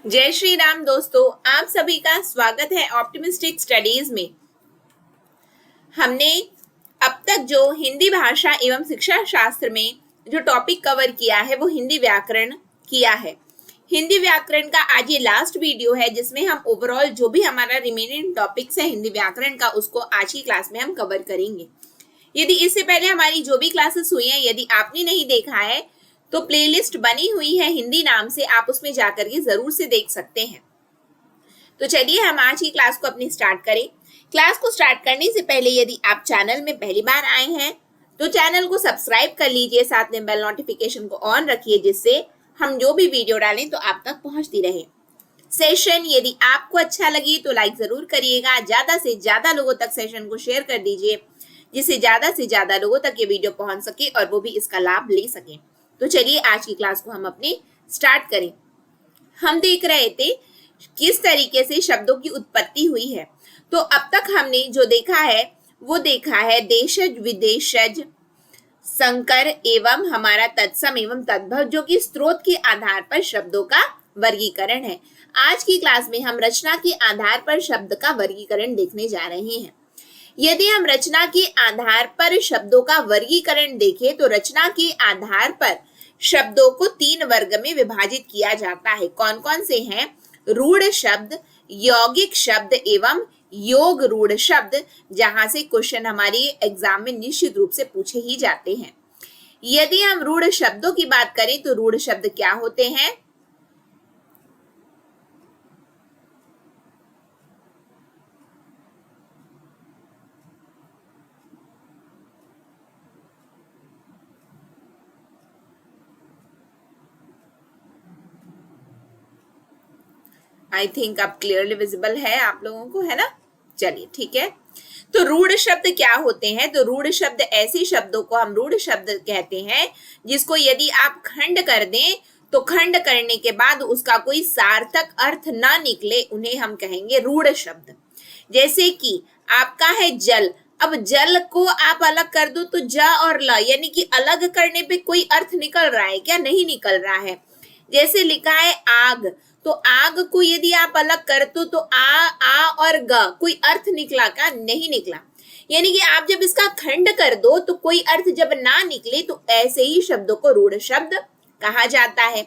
जय श्री राम दोस्तों, आप सभी का स्वागत है ऑप्टिमिस्टिक स्टडीज में। हमने अब तक जो हिंदी भाषा एवं शिक्षा शास्त्र में जो टॉपिक कवर किया है वो हिंदी व्याकरण किया है। हिंदी व्याकरण का आज ये लास्ट वीडियो है जिसमें हम ओवरऑल जो भी हमारा रिमेनिंग टॉपिक्स है हिंदी व्याकरण का उसको आज की क्लास में हम कवर करेंगे। यदि इससे पहले हमारी जो भी क्लासेस हुई हैं यदि आपने नहीं देखा है तो प्लेलिस्ट बनी हुई है हिंदी नाम से, आप उसमें जाकर के जरूर से देख सकते हैं। तो चलिए हम आज की क्लास को अपनी स्टार्ट करें। क्लास को स्टार्ट करने से पहले यदि आप चैनल में पहली बार आए हैं तो चैनल को सब्सक्राइब कर लीजिए, साथ में बेल नोटिफिकेशन को ऑन रखिए जिससे हम जो भी वीडियो डालें तो आप तक पहुंचती रहे। सेशन यदि आपको अच्छा लगे तो लाइक जरूर करिएगा, ज्यादा से ज्यादा लोगों तक सेशन को शेयर कर दीजिए जिससे ज्यादा से ज्यादा लोगों तक ये वीडियो पहुंच सके और वो भी इसका लाभ ले सके। तो चलिए आज की क्लास को हम अपनी स्टार्ट करें। हम देख रहे थे किस तरीके से शब्दों की उत्पत्ति हुई है। तो अब तक हमने जो देखा है वो देखा है देशज, विदेशज, संकर एवं हमारा तत्सम एवं तद्भव, जो कि स्रोत के आधार पर शब्दों का वर्गीकरण है। आज की क्लास में हम रचना के आधार पर शब्द का वर्गीकरण देखने जा रहे हैं। यदि हम रचना के आधार पर शब्दों का वर्गीकरण देखें तो रचना के आधार पर शब्दों को 3 वर्ग में विभाजित किया जाता है। कौन कौन से हैं? रूढ़ शब्द, यौगिक शब्द एवं योग रूढ़ शब्द, जहां से क्वेश्चन हमारी एग्जाम में निश्चित रूप से पूछे ही जाते हैं। यदि हम रूढ़ शब्दों की बात करें तो रूढ़ शब्द क्या होते हैं? आई थिंक अब क्लियरली विजिबल है आप लोगों को, है ना? चलिए ठीक है। तो रूढ़ शब्द क्या होते हैं? तो रूढ़ शब्द ऐसे शब्दों को हम रूढ़ शब्द कहते हैं जिसको यदि आप खंड कर दें तो खंड करने के बाद उसका कोई सार्थक अर्थ ना निकले, उन्हें हम कहेंगे रूढ़ शब्द। जैसे कि आपका है जल, अब जल को आप अलग कर दो तो ज और ल, यानी कि अलग करने पे कोई अर्थ निकल रहा है क्या? नहीं निकल रहा है। जैसे लिखा है आग, तो आग को यदि आप अलग कर दो तो आ और ग, कोई अर्थ निकला क्या? नहीं निकला। यानी कि आप जब इसका खंड कर दो तो कोई अर्थ जब ना निकले तो ऐसे ही शब्दों को रूढ़ शब्द कहा जाता है।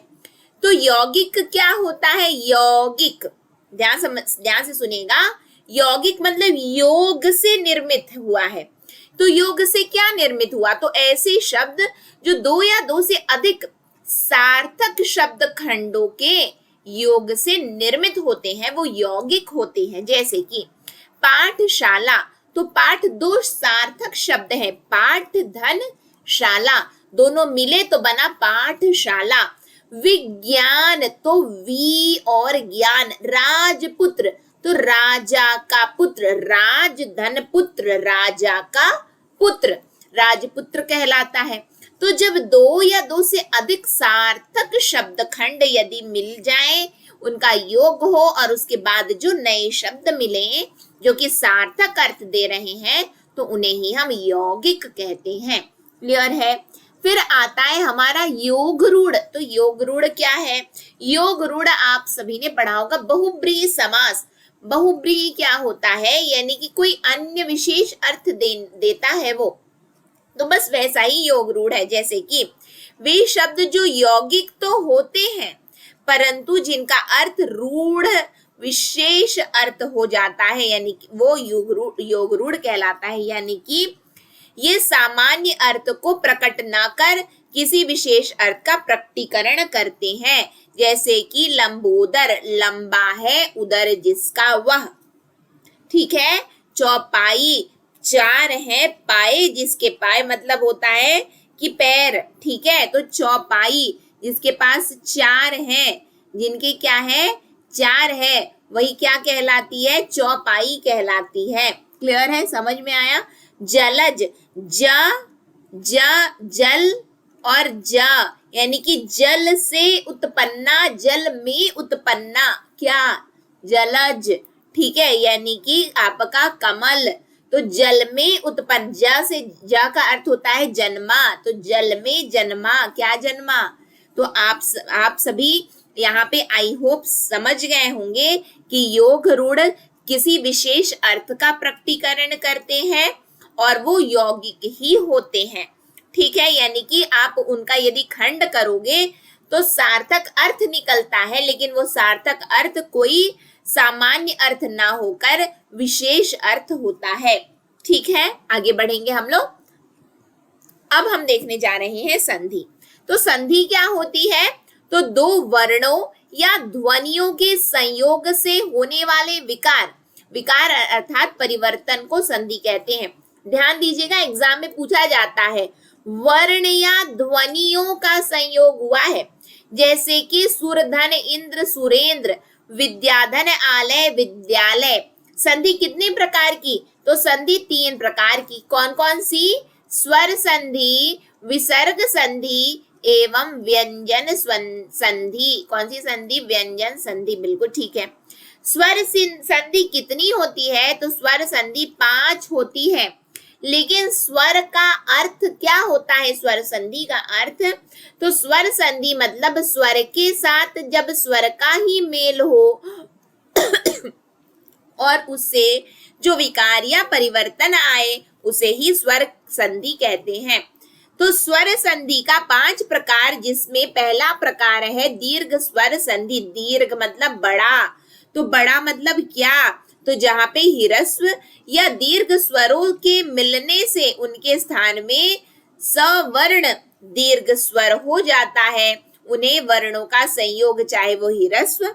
तो यौगिक क्या होता है? यौगिक ध्यान से सुनेगा, यौगिक मतलब योग से निर्मित हुआ है। तो योग से क्या निर्मित हुआ? तो ऐसे शब्द जो 2 या 2 से अधिक सार्थक शब्द खंडों के योग से निर्मित होते हैं वो यौगिक होते हैं। जैसे कि पाठशाला, तो पाठ 2 सार्थक शब्द है, पाठ धन शाला, दोनों मिले तो बना पाठशाला। विज्ञान, तो वी और ज्ञान। राजपुत्र, तो राजा का पुत्र, राज धन पुत्र, राजा का पुत्र राजपुत्र कहलाता है। तो जब 2 या 2 से अधिक सार्थक शब्द खंड यदि मिल जाए, उनका योग हो और उसके बाद जो नए शब्द मिले जो कि सार्थक अर्थ दे रहे हैं तो उन्हें ही हम यौगिक कहते हैं। क्लियर है? फिर आता है हमारा योग रूढ़। तो योग रूढ़ क्या है? योग रूढ़ आप सभी ने पढ़ा होगा, बहुब्रीहि समास। बहुब्रीहि क्या होता है? यानी कि कोई अन्य विशेष अर्थ देता है वो, तो बस वैसा ही योग रूढ़ है। जैसे कि वे शब्द जो यौगिक तो होते हैं परंतु जिनका अर्थ रूढ़ विशेष अर्थ हो जाता है, यानी कि वो योग रूढ़ कहलाता है। यानी कि ये सामान्य अर्थ को प्रकट ना कर किसी विशेष अर्थ का प्रकटीकरण करते हैं। जैसे कि लंबोदर, लंबा है उदर जिसका वह, ठीक है। चौपाई, 4 है पाए जिसके पाए, मतलब होता है कि पैर, ठीक है। तो चौपाई जिसके पास 4 है, जिनके क्या है? 4 है, वही क्या कहलाती है? चौपाई कहलाती है। क्लियर है? समझ में आया? जलज, जल और यानी कि जल से उत्पन्ना, जल में उत्पन्ना, क्या? जलज, ठीक है। यानी कि आपका कमल, तो जल में उत्पन्न, जा का अर्थ होता है जन्मा, तो जल में जन्मा, क्या जन्मा? तो आप सभी यहाँ पे आई होप समझ गए होंगे कि योग रूढ़ किसी विशेष अर्थ का प्रकटीकरण करते हैं और वो यौगिक ही होते हैं। ठीक है, यानी कि आप उनका यदि खंड करोगे तो सार्थक अर्थ निकलता है, लेकिन वो सार्थक अर्थ कोई सामान्य अर्थ ना होकर विशेष अर्थ होता है। ठीक है, आगे बढ़ेंगे हम लोग। अब हम देखने जा रहे हैं संधि। तो संधि क्या होती है? तो दो वर्णों या ध्वनियों के संयोग से होने वाले विकार, विकार अर्थात परिवर्तन को संधि कहते हैं। ध्यान दीजिएगा, एग्जाम में पूछा जाता है वर्ण या ध्वनियों का संयोग हुआ है, जैसे कि सुरधन इंद्र सुरेंद्र, विद्याधन आलय विद्यालय। संधि कितने प्रकार की? तो संधि 3 प्रकार की। कौन कौन सी? स्वर संधि, विसर्ग संधि एवं व्यंजन संधि। कौन सी संधि? व्यंजन संधि, बिल्कुल ठीक है। स्वर संधि कितनी होती है? तो स्वर संधि 5 होती है। लेकिन स्वर का अर्थ क्या होता है? स्वर संधि का अर्थ, तो स्वर संधि मतलब स्वर के साथ जब स्वर का ही मेल हो और उससे जो विकार या परिवर्तन आए उसे ही स्वर संधि कहते हैं। तो स्वर संधि का 5 प्रकार, जिसमें पहला प्रकार है दीर्घ स्वर संधि। दीर्घ मतलब बड़ा, तो बड़ा मतलब क्या? तो जहां पे ह्रस्व या दीर्घ स्वरों के मिलने से उनके स्थान में सवर्ण दीर्घ स्वर हो जाता है, उन्हें वर्णों का संयोग, चाहे वो ह्रस्व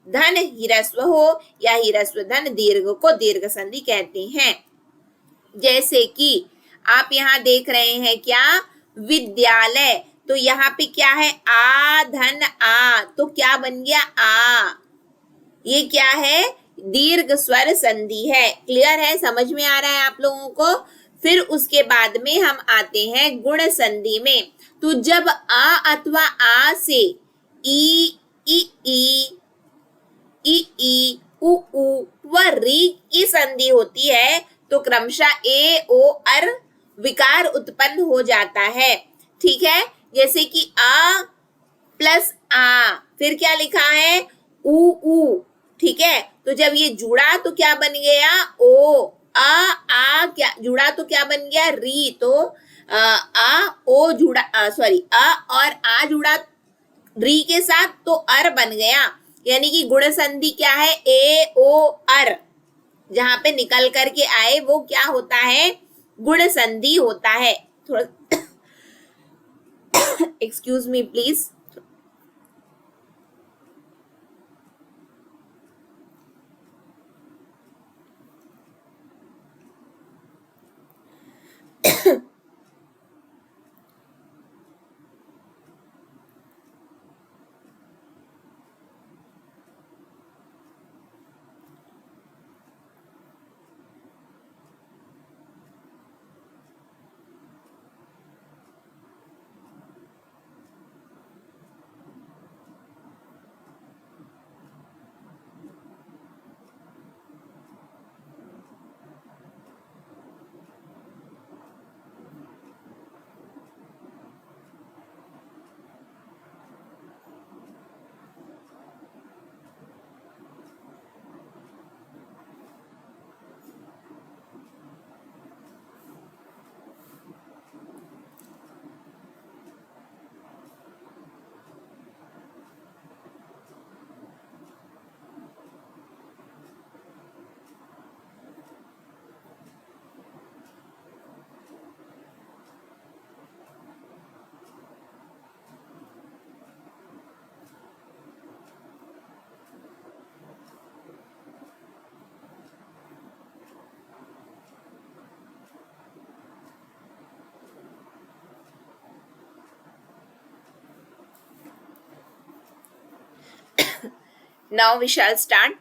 धन ह्रस्व हो या ह्रस्व धन दीर्घ को दीर्घ संधि कहते हैं। जैसे कि आप यहाँ देख रहे हैं क्या? विद्यालय, तो यहाँ पे क्या है? आ धन आ, तो क्या बन गया? आ। ये क्या है? दीर्घ स्वर संधि है। क्लियर है? समझ में आ रहा है आप लोगों को? फिर उसके बाद में हम आते हैं गुण संधि में। तो जब आ अथवा आ से ई ई उ व री की संधि होती है, तो क्रमशः ए ओ अर विकार उत्पन्न हो जाता है। ठीक है, जैसे कि आ प्लस आ, फिर क्या लिखा है? उ। ठीक है, तो जब ये जुड़ा तो क्या बन गया? ओ। आ क्या जुड़ा तो क्या बन गया? री। तो आ ओ जुड़ा, सॉरी, आ और आ जुड़ा री के साथ तो अर बन गया। यानी कि गुण संधि क्या है? ए ओ अर, जहां पे निकल करके आए वो क्या होता है? गुण संधि होता है। थोड़ा excuse me please. Now we shall start.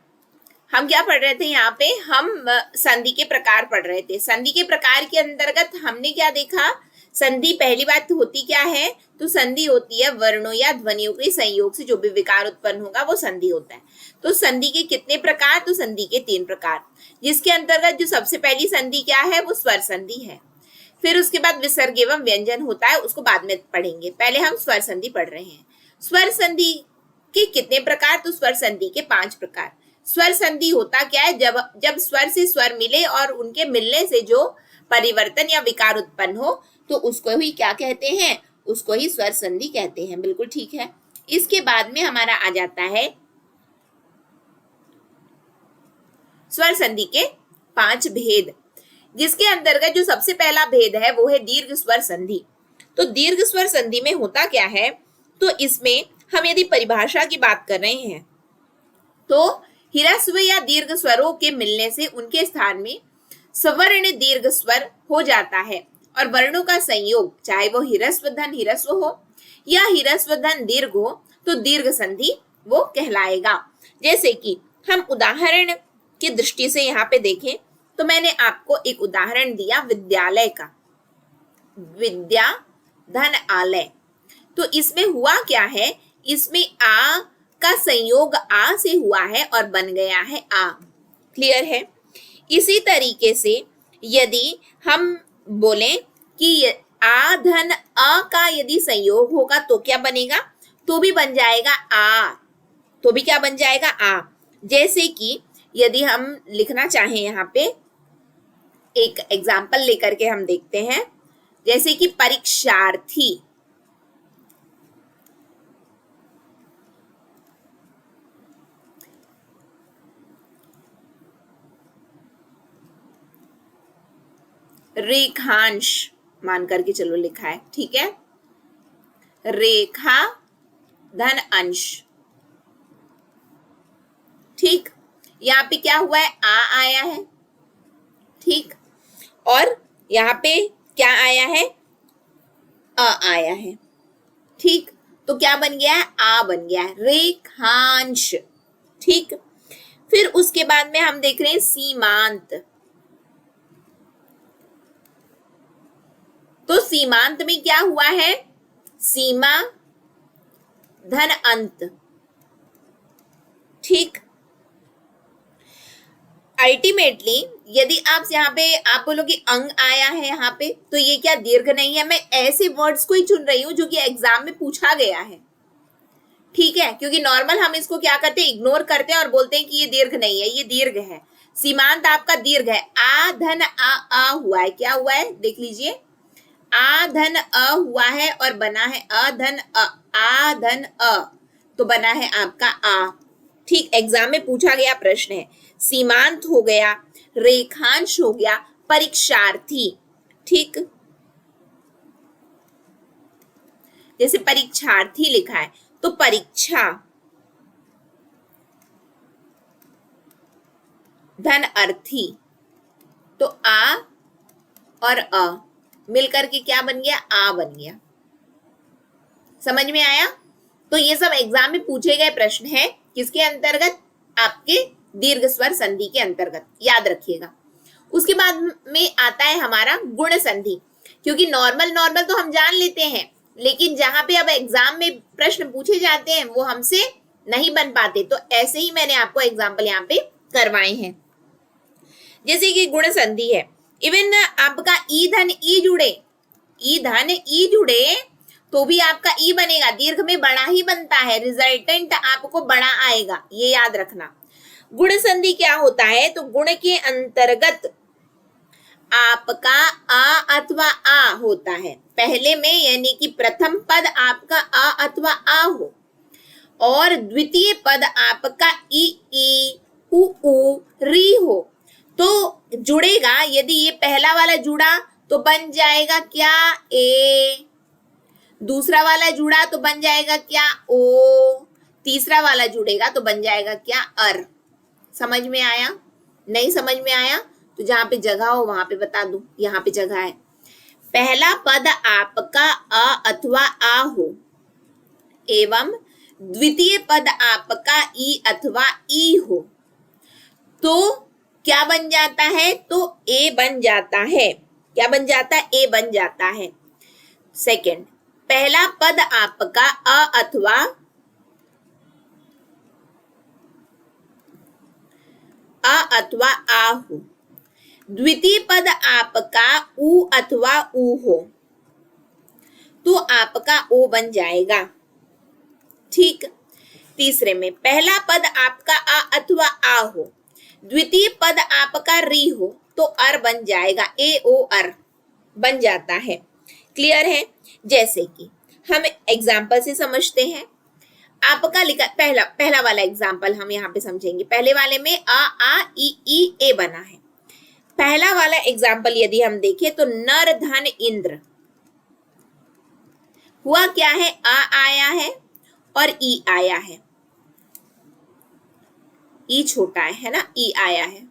हम क्या पढ़ रहे थे यहाँ पे? हम संधि के प्रकार पढ़ रहे थे। संधि के प्रकार के अंतर्गत हमने क्या देखा? संधि पहली बात होती क्या है? तो संधि होती है वर्णों या ध्वनियों के संयोग से जो भी विकार उत्पन्न होगा वो संधि होता है। तो संधि के कितने प्रकार? तो संधि के 3 प्रकार, जिसके अंतर्गत जो सबसे पहली संधि क्या है? वो स्वर संधि है। फिर उसके बाद विसर्ग एवं व्यंजन होता है, उसको बाद में पढ़ेंगे। पहले हम स्वर संधि पढ़ रहे हैं। स्वर संधि कि कितने प्रकार, तो स्वर संधि के 5 प्रकार। स्वर संधि होता क्या है, जब स्वर से स्वर मिले और उनके मिलने से जो परिवर्तन या विकार उत्पन्न हो तो उसको ही क्या कहते हैं, उसको ही स्वर संधि कहते हैं। बिल्कुल ठीक है। इसके बाद में हमारा आ जाता है स्वर संधि के 5 भेद, जिसके अंतर्गत जो सबसे पहला भेद है वो है दीर्घ स्वर संधि। तो दीर्घ स्वर संधि में होता क्या है, तो इसमें हम यदि परिभाषा की बात कर रहे हैं तो ह्रस्व या दीर्घ स्वरों के मिलने से उनके स्थान में सवर्ण दीर्घ स्वर हो जाता है और वर्णों का संयोग, चाहे वो ह्रस्व धन ह्रस्व हो या ह्रस्व धन दीर्घ हो, तो दीर्घ संधि वो कहलाएगा। जैसे कि हम उदाहरण की दृष्टि से यहाँ पे देखें तो मैंने आपको एक उदाहरण दिया विद्यालय का, विद्या धन आलय। तो इसमें हुआ क्या है, इसमें आ का संयोग आ से हुआ है और बन गया है आ। क्लियर है। इसी तरीके से यदि हम बोलें कि आ धन अ का यदि संयोग होगा तो क्या बनेगा, तो भी बन जाएगा आ, तो भी क्या बन जाएगा आ। जैसे कि यदि हम लिखना चाहें, यहाँ पे एक एग्जाम्पल लेकर के हम देखते हैं, जैसे कि परीक्षार्थी, रेखांश मान करके चलो लिखा है, ठीक है, रेखा धन अंश। ठीक, यहाँ पे क्या हुआ है, आ आया है, ठीक, और यहाँ पे क्या आया है, अ आया है, ठीक। तो क्या बन गया है, आ बन गया है, रेखांश। ठीक, फिर उसके बाद में हम देख रहे हैं सीमांत। तो सीमांत में क्या हुआ है, सीमा धन अंत। ठीक, अल्टीमेटली यदि आप यहाँ पे आप बोलोगे अंग आया है यहाँ पे, तो ये क्या दीर्घ नहीं है। मैं ऐसे वर्ड्स को ही चुन रही हूँ जो कि एग्जाम में पूछा गया है, ठीक है, क्योंकि नॉर्मल हम इसको क्या करते हैं, इग्नोर करते हैं और बोलते हैं कि ये दीर्घ नहीं है, ये दीर्घ है। सीमांत आपका दीर्घ है। आ धन आ हुआ है, क्या हुआ है देख लीजिए, आ धन अ हुआ है और बना है अ धन अ, आ धन अ, तो बना है आपका आ। ठीक, एग्जाम में पूछा गया प्रश्न है। सीमांत हो गया, रेखांश हो गया, परीक्षार्थी। ठीक, जैसे परीक्षार्थी लिखा है तो परीक्षा धन अर्थी, तो आ और अ मिलकर के क्या बन गया, आ बन गया। समझ में आया। तो ये सब एग्जाम में पूछे गए प्रश्न है, किसके अंतर्गत, आपके दीर्घ स्वर संधि के अंतर्गत, याद रखिएगा। उसके बाद में आता है हमारा गुण संधि, क्योंकि नॉर्मल तो हम जान लेते हैं, लेकिन जहां पे अब एग्जाम में प्रश्न पूछे जाते हैं वो हमसे नहीं बन पाते, तो ऐसे ही मैंने आपको एग्जाम्पल यहाँ पे करवाए हैं। जैसे कि गुण संधि है, इवन आपका ई धन ई जुड़े, ई धन ई जुड़े तो भी आपका ई बनेगा, दीर्घ में बड़ा ही बनता है, रिजल्टेंट आपको बड़ा आएगा, ये याद रखना। गुण संधि क्या होता है, तो गुण के अंतर्गत आपका आ अथवा आ होता है पहले में, यानी कि प्रथम पद आपका आ अथवा आ हो और द्वितीय पद आपका ई उ री हो, तो जुड़ेगा। यदि ये पहला वाला जुड़ा तो बन जाएगा क्या, ए, दूसरा वाला जुड़ा तो बन जाएगा क्या, ओ, तीसरा वाला जुड़ेगा तो बन जाएगा क्या, अर। समझ में आया, नहीं समझ में आया तो जहां पे जगह हो वहां पे बता दूं, यहाँ पे जगह है। पहला पद आपका अ अथवा आ हो एवं द्वितीय पद आपका ई अथवा ई हो, तो क्या बन जाता है, तो ए बन जाता है। क्या बन जाता है, ए बन जाता है। सेकंड, पहला पद आपका अ अथवा आ हो, द्वितीय पद आपका उ अथवा उ हो, तो आपका ओ बन जाएगा। ठीक, तीसरे में पहला पद आपका आ अथवा आ हो, द्वितीय पद आपका री हो, तो अर बन जाएगा, ए ओ अर बन जाता है। क्लियर है? जैसे कि हम एग्जाम्पल से समझते हैं। आपका लिखा पहला वाला एग्जाम्पल हम यहाँ पे समझेंगे। पहले वाले में आ ई ए बना है। पहला वाला एग्जाम्पल यदि हम देखें तो नर धन इंद्र, हुआ क्या है, आ आया है और ई आया है, ई छोटा है ना, ई आया है,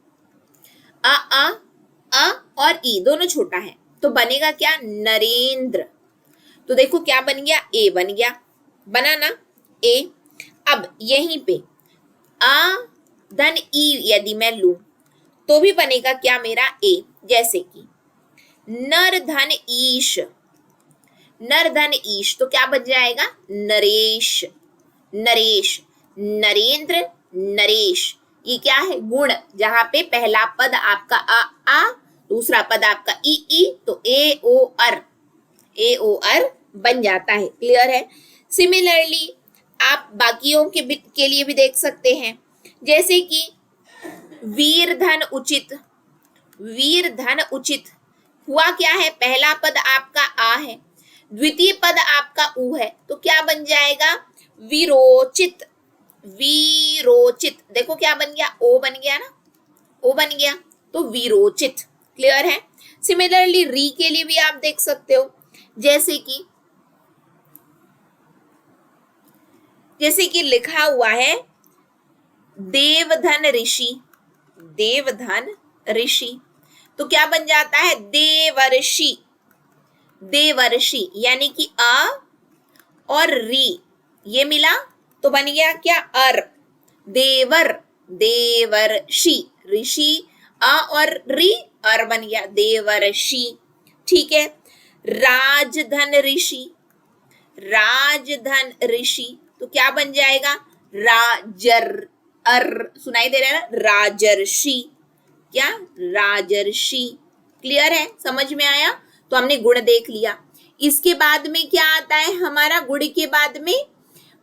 आ और ई दोनों छोटा है, तो बनेगा क्या, नरेंद्र। तो देखो क्या बन गया, ए बन गया, बना ना ए। अब यहीं पे आ धन ई यदि मैं लूं तो भी बनेगा क्या मेरा, ए। जैसे कि नर धन ईश, नर धन ईश, तो क्या बन जाएगा, नरेश, नरेश, नरेंद्र, नरेश। ये क्या है, गुण, जहां पे पहला पद आपका आ दूसरा पद आपका ई, तो ए ओ अर, ए ओ अर बन जाता है। क्लियर है? सिमिलरली आप बाकियों के लिए भी देख सकते हैं। जैसे कि वीर धन उचित, वीर धन उचित, हुआ क्या है, पहला पद आपका आ है, द्वितीय पद आपका ऊ है, तो क्या बन जाएगा, विरोचित, वीरोचित। देखो क्या बन गया, ओ बन गया ना, ओ बन गया, तो वीरोचित। क्लियर है? सिमिलरली री के लिए भी आप देख सकते हो। जैसे कि लिखा हुआ है देवधन ऋषि, देवधन ऋषि, तो क्या बन जाता है, देवर्षि, देवर्षि, यानी कि अ और री ये मिला तो बन गया क्या, अर, देवर, देवर्षि, ऋषि अ और री अर बन गया, देवर्षि। ठीक है? राजधन ऋषि, राजधन ऋषि, तो क्या बन जाएगा, राजर, अर सुनाई दे रहा है ना, राजर्षि, क्या, राजर्षि। क्लियर है? समझ में आया? तो हमने गुण देख लिया। इसके बाद में क्या आता है हमारा, गुण के बाद में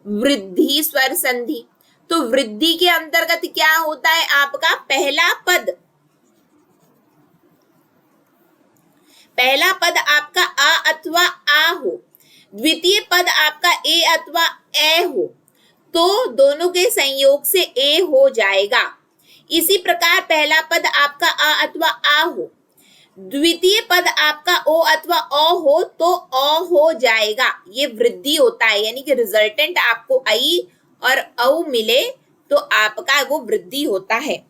वृद्धि स्वर संधि। तो वृद्धि के अंतर्गत क्या होता है, आपका पहला पद, पहला पद आपका आ अथवा आ हो, द्वितीय पद आपका ए अथवा ए हो, तो दोनों के संयोग से ए हो जाएगा। इसी प्रकार पहला पद आपका आ अथवा आ हो, द्वितीय पद आपका ओ अथवा अ हो, तो अ हो जाएगा। ये वृद्धि होता है, यानी कि रिजल्टेंट आपको आई और औ मिले तो आपका वो वृद्धि होता है।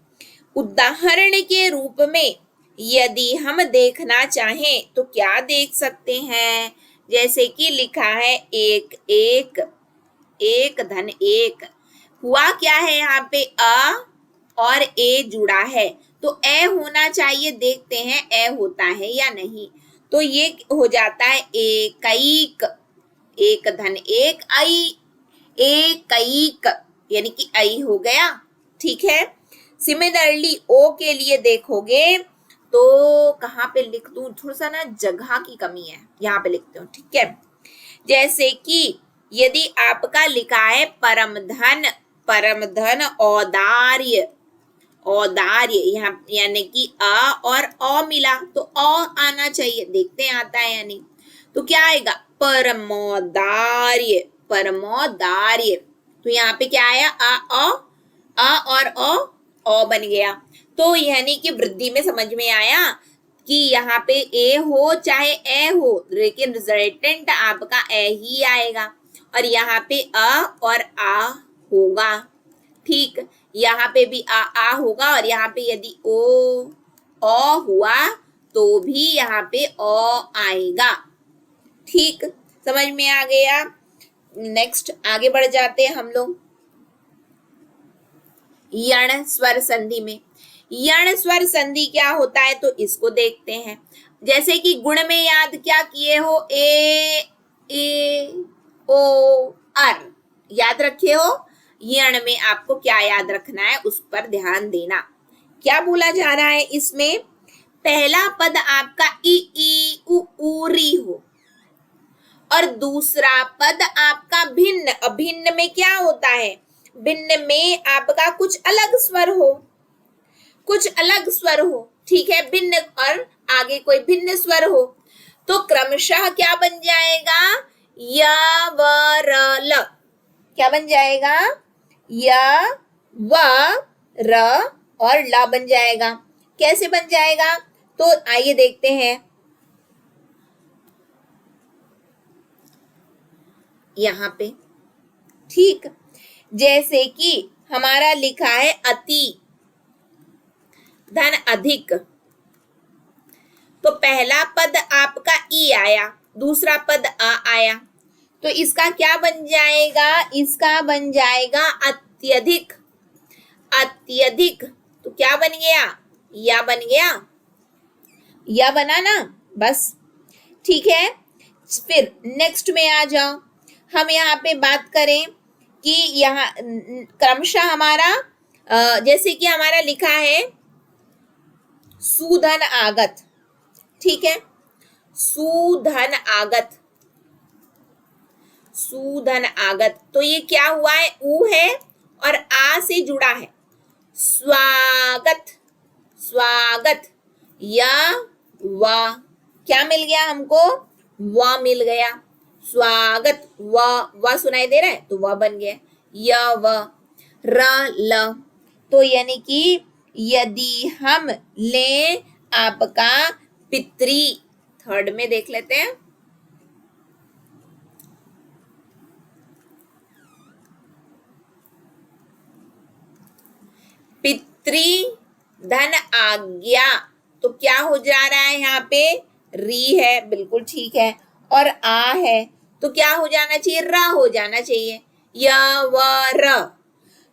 उदाहरण के रूप में यदि हम देखना चाहें तो क्या देख सकते हैं, जैसे कि लिखा है एक एक, एक धन एक, हुआ क्या है, यहाँ पे अ और ए जुड़ा है, तो ए होना चाहिए, देखते हैं ए होता है या नहीं। तो ये हो जाता है एकैक, एक धन एक आई, एकैक, यानी कि आई हो गया। ठीक है? सिमिलरली ओ के लिए देखोगे तो कहाँ पे लिख दूं, थोड़ा सा ना जगह की कमी है, यहाँ पे लिखते हो। ठीक है? जैसे कि यदि आपका लिखा है परम धन, परम धन औदार्य, औदार्य, यहाँ यानी कि अ और अ मिला तो अ आना चाहिए, देखते हैं आता है या नहीं। तो क्या आएगा, परमोदार्य, परमोदार्य। तो यहाँ पे क्या आया, अ और अ बन गया। तो यानी कि वृद्धि में समझ में आया कि यहाँ पे ए हो चाहे ए हो, लेकिन रिजल्टेंट आपका ए ही आएगा, और यहाँ पे अ और आ होगा। ठीक, यहाँ पे भी आ होगा, और यहाँ पे यदि ओ अ हुआ तो भी यहाँ पे अ आएगा। ठीक, समझ में आ गया? नेक्स्ट आगे बढ़ जाते हैं हम लोग यण स्वर संधि में। यण स्वर संधि क्या होता है, तो इसको देखते हैं। जैसे कि गुण में याद क्या किए हो, ए ओ अर याद रखे हो। यण में आपको क्या याद रखना है, उस पर ध्यान देना। क्या बोला जा रहा है इसमें, पहला पद आपका ई उ री हो और दूसरा पद आपका भिन्न। अभिन्न में क्या होता है, भिन्न में आपका कुछ अलग स्वर हो, कुछ अलग स्वर हो, ठीक है, भिन्न और आगे कोई भिन्न स्वर हो, तो क्रमशः क्या बन जाएगा, य व र ल, क्या बन जाएगा, य व र और ल बन जाएगा। कैसे बन जाएगा, तो आइए देखते हैं। यहां पे ठीक, जैसे कि हमारा लिखा है अति धन अधिक, तो पहला पद आपका ई आया, दूसरा पद आ आया, तो इसका क्या बन जाएगा, इसका बन जाएगा अत्यधिक, अत्यधिक, तो क्या बन गया, या बन गया, या बना ना, बस ठीक है। फिर नेक्स्ट में आ जाओ, हम यहाँ पे बात करें कि यहाँ क्रमशः हमारा जैसे कि हमारा लिखा है सुधन आगत, ठीक है, सुधन आगत, सुधन आगत, तो ये क्या हुआ है, ऊ है और आ से जुड़ा है, स्वागत, स्वागत, या वा, क्या मिल गया हमको, वा मिल गया, स्वागत, वा सुनाई दे रहा है तो वा बन गया, य व र ल, तो यानी कि यदि हम लें आपका पितृ, थर्ड में देख लेते हैं, पितृ धन आज्ञा, तो क्या हो जा रहा है यहाँ पे, री है, बिल्कुल ठीक है, और आ है तो क्या हो जाना चाहिए, रा हो जाना चाहिए, य व र,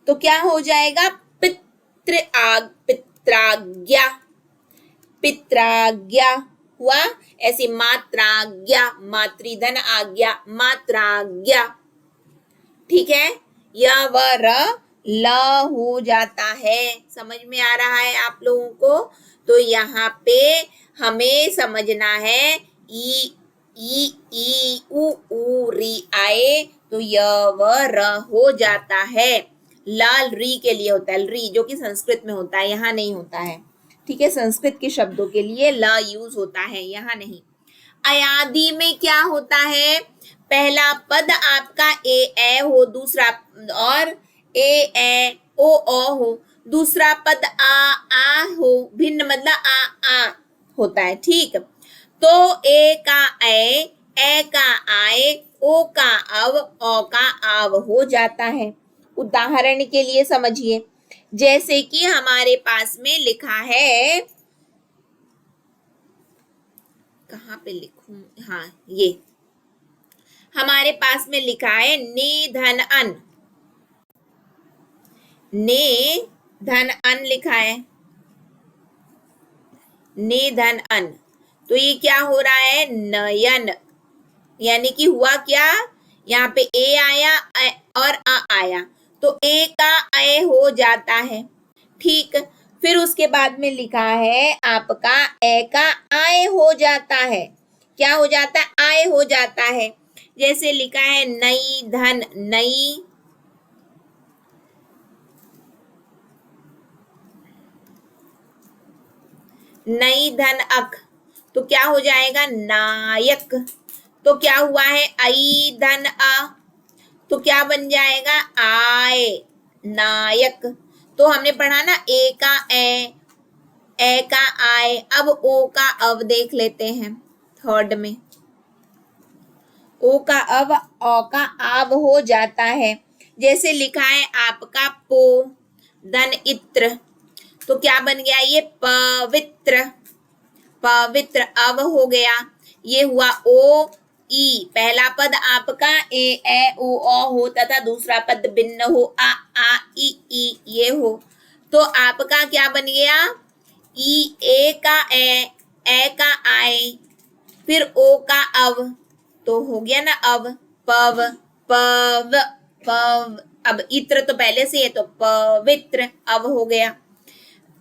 तो क्या हो जाएगा, पित्राज्ञा, पित्राज्ञा हुआ, ऐसी मात्राज्ञा, मातृधन आज्ञा, मात्राज्ञा, ठीक है, य व र ल हो जाता है। समझ में आ रहा है आप लोगों को, तो यहाँ पे हमें समझना है, ई ई उ री आए तो य व र हो जाता है, लाल री के लिए होता है, री जो कि संस्कृत में होता है, यहाँ नहीं होता है, ठीक है, संस्कृत के शब्दों के लिए ल यूज होता है, यहाँ नहीं। अयादि में क्या होता है, पहला पद आपका ए हो, दूसरा और ए ओ हो, दूसरा पद आ हो, भिन्न मतलब आ होता है, ठीक, तो ए का ए का आए, ओ का अव, औ का आव हो जाता है। उदाहरण के लिए समझिए, जैसे कि हमारे पास में लिखा है, कहाँ पे लिखूं, हाँ ये हमारे पास में लिखा है निधन अन, ने धन अन लिखा है, निधन अन, तो ये क्या हो रहा है, नयन, यानी कि हुआ क्या, यहाँ पे ए आया और आ आया, तो ए का ए हो जाता है, ठीक, फिर उसके बाद में लिखा है आपका ए का आए हो जाता है, क्या हो जाता है, आए हो जाता है, जैसे लिखा है नई धन, नई, नई धन अक, तो क्या हो जाएगा, नायक, तो क्या हुआ है, आई धन अ, तो क्या बन जाएगा, आए, नायक, तो हमने पढ़ा ना, ए का ए का आए, अब ओ का अव देख लेते हैं, थर्ड में ओ का अव, औ का आव हो जाता है, जैसे लिखा है आपका पो धन इत्र, तो क्या बन गया, ये पवित्र, पवित्र अव हो गया, ये हुआ ओ ई, पहला पद आपका ए ओ हो तथा दूसरा पद भिन्न हो, आ ई ये हो, तो आपका क्या बन गया, ई, ए का ए का आए, फिर ओ का अव, तो हो गया ना अव, पव पव पव, अब इत्र तो पहले से है तो पवित्र अव हो गया,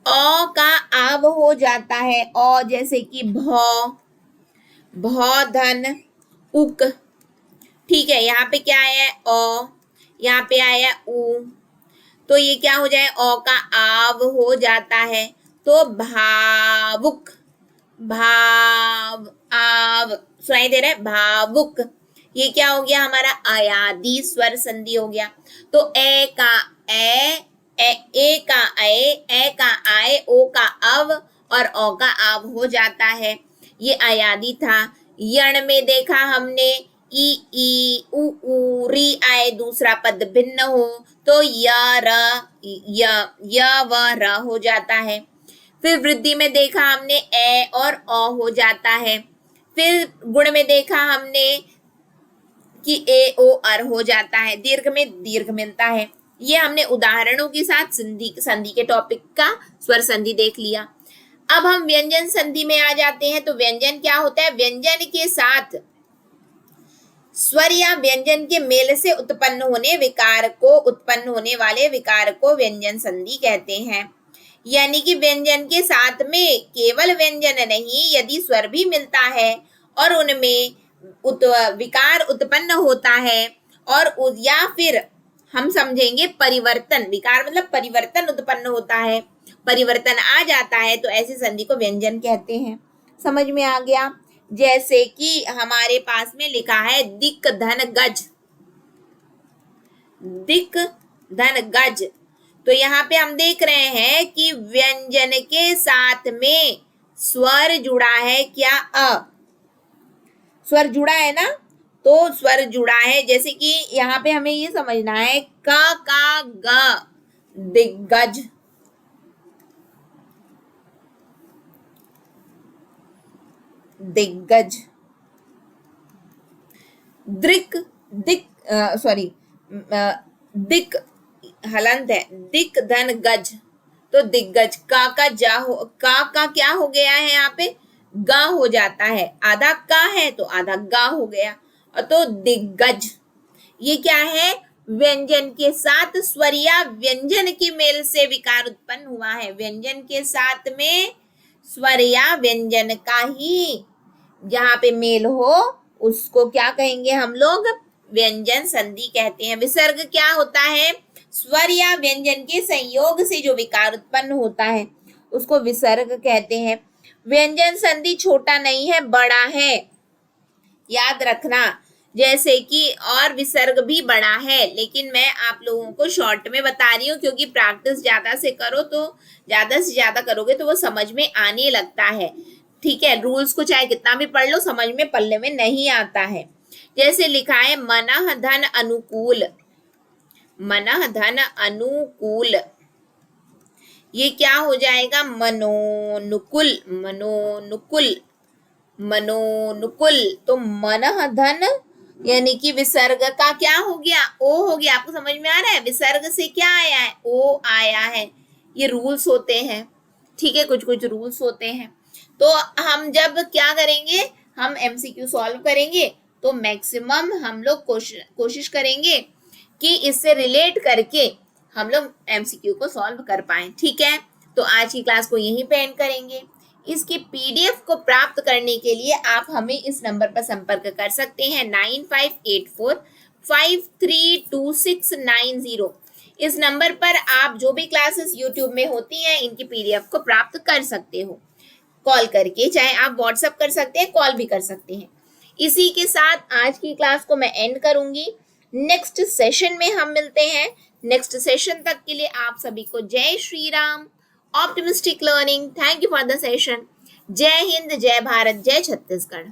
औ का आव हो जाता है, औ जैसे कि भौ, भौ धन उक, ठीक है, यहाँ पे क्या आया, औ, यहाँ पे आया उ, तो ये क्या हो जाए, औ का आव हो जाता है, तो भावुक, भाव आव सुनाई दे रहा है, भावुक। ये क्या हो गया हमारा, अयादी स्वर संधि हो गया। तो ए का ए का ए का आए, ओ का अव और औ का आव हो जाता है, ये अयादी था। यण में देखा हमने, ई उ री आए, दूसरा पद भिन्न हो तो य व र हो जाता है। फिर वृद्धि में देखा हमने, ए और औ हो जाता है। फिर गुण में देखा हमने कि ए ओ अर हो जाता है, दीर्घ में दीर्घ मिलता है। ये हमने उदाहरणों के साथ संधि के टॉपिक का स्वर संधि देख लिया। अब हम व्यंजन संधि में आ जाते हैं। तो व्यंजन क्या होता है, व्यंजन के साथ स्वर या व्यंजन के मेल से उत्पन्न होने विकार को, उत्पन्न होने वाले विकार को व्यंजन संधि कहते हैं। यानी कि व्यंजन के साथ में केवल व्यंजन नहीं, यदि स्वर भी मिलता है और उनमें विकार उत्पन्न होता है, और या फिर हम समझेंगे परिवर्तन, विकार मतलब परिवर्तन उत्पन्न होता है, परिवर्तन आ जाता है, तो ऐसी संधि को व्यंजन कहते हैं। समझ में आ गया। जैसे कि हमारे पास में लिखा है दिक धन गज, दिक धन गज। तो यहाँ पे हम देख रहे हैं कि व्यंजन के साथ में स्वर जुड़ा है, क्या अ, स्वर जुड़ा है ना, तो स्वर जुड़ा है। जैसे कि यहाँ पे हमें ये समझना है, का ग, दिग्गज, दिग्गज। दृक दिक सॉरी दिक हलंत है, दिक धन गज, तो दिग्गज। का जा हो, का क्या हो गया है यहाँ पे, गा हो जाता है, आधा का है तो आधा गा हो गया, और तो दिग्गज। ये क्या है, व्यंजन के साथ स्वर या व्यंजन के मेल से विकार उत्पन्न हुआ है। व्यंजन के साथ में स्वर या व्यंजन का ही जहाँ पे मेल हो उसको क्या कहेंगे हम लोग, व्यंजन संधि कहते हैं। विसर्ग क्या होता है, स्वर या व्यंजन के संयोग से जो विकार उत्पन्न होता है उसको विसर्ग कहते हैं। व्यंजन संधि छोटा नहीं है, बड़ा है, याद रखना। जैसे कि और विसर्ग भी बड़ा है, लेकिन मैं आप लोगों को शॉर्ट में बता रही हूँ, क्योंकि प्रैक्टिस ज्यादा से करो तो ज्यादा से ज्यादा करोगे तो वो समझ में आने लगता है। ठीक है, रूल्स को चाहे कितना भी पढ़ लो, समझ में पल्ले में नहीं आता है। जैसे लिखा है मनः धन अनुकूल, मनः धन अनुकूल, ये क्या हो जाएगा, मनोनुकुल, मनोनुकुल, मनोनुकुल। तो मनः धन यानी कि विसर्ग का क्या हो गया, ओ हो गया। आपको समझ में आ रहा है, विसर्ग से क्या आया है, ओ आया है। ये रूल्स होते हैं, ठीक है, कुछ कुछ रूल्स होते हैं। तो हम जब क्या करेंगे, हम एमसीक्यू सॉल्व करेंगे तो मैक्सिमम हम लोग कोशिश करेंगे कि इससे रिलेट करके हम लोग एमसीक्यू को सॉल्व कर पाएं। ठीक है, तो आज की क्लास को यहीं पे एंड करेंगे। इसकी पीडीएफ को प्राप्त करने के लिए आप हमें इस नंबर पर संपर्क कर सकते हैं 9584532690। इस नंबर पर आप जो भी क्लासेस यूट्यूब में होती हैं इनकी पीडीएफ को प्राप्त कर सकते हो कॉल करके, चाहे आप व्हाट्सएप कर सकते हैं, कॉल भी कर सकते हैं। इसी के साथ आज की क्लास को मैं एंड करूंगी। नेक्स्ट सेशन में हम मिलते हैं। नेक्स्ट सेशन तक के लिए आप सभी को जय Shri Ram, optimistic learning, thank you for the session. जय हिंद, जय भारत, जय छत्तीसगढ़।